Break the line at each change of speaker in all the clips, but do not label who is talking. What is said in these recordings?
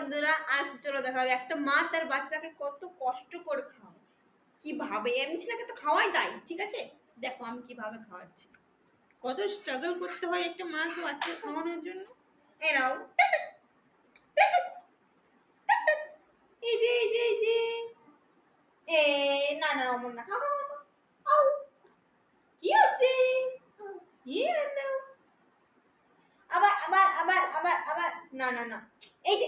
বন্ধুরা, আজ চলো দেখাবে একটা মা তার বাচ্চাকে কত কষ্ট করে খাওয়ায়। কিভাবে, এমনি ছেলেকে তো খাওয়াই তাই, ঠিক আছে? দেখো আমি কিভাবে খাওয়াচ্ছি, কত স্ট্রাগল করতে হয় একটা মাকে বাচ্চাকে খাওয়ানোর জন্য। এই নাও, এই যে এই যে এই যে, এ না না অমন না, খাও খাও খাও, আউ, কি হচ্ছে? ইয়ে নাও, আবার আবার আবার আবার আবার, না না না, এই যে,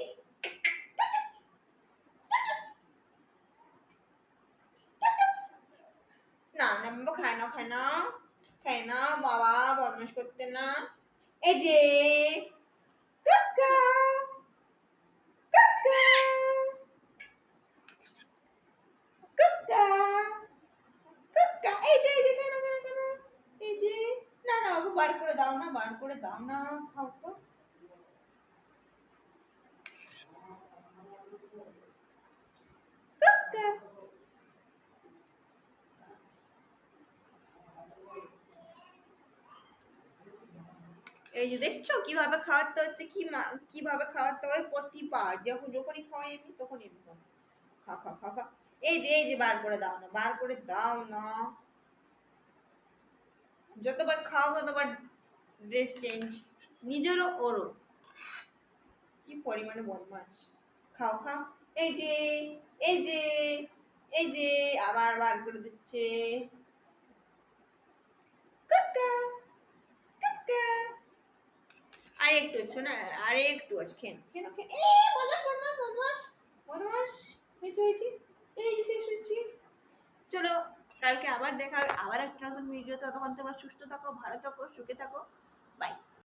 না না বাবা, খায় না খায় না বাবা, বদমাশ করতে না। এই যে, কাকা কাকা কাকা কাকা, এই যে কেন কেন কেন, এই যে, না না বাবা, বার করে দাও না, বার করে দাও না, খাও তো। কাকা, এই যে দেখছো কিভাবে খাওয়াতে হচ্ছে, কিভাবে খাওয়াতে হয় প্রতিবার, যখন যখনই খাওয়াই এমনি তখন এমনি করে। খা খা খা খা, এই যে বার করে দাও না, বার করে দাও না, যতবার খাও ততবার ড্রেস চেঞ্জ, নিজেরও ওরও, কি পরিমাণে বদমাস। খাও খাও, এই যে এই যে এই যে, আবার বার করে দিচ্ছে। কাকা কাকা, আর একটু আছে না, আর একটু আছে, খেন খেন খেন, এ বদমাস বদমাস বদমাস বদমাস, হয়েছে হয়েছে, এই যে শেষ হচ্ছে। চলো, কালকে আবার দেখা হবে, আবার একটা নতুন ভিডিও। ততক্ষণ তোমরা সুস্থ থাকো, ভালো থাকো, সুখে থাকো।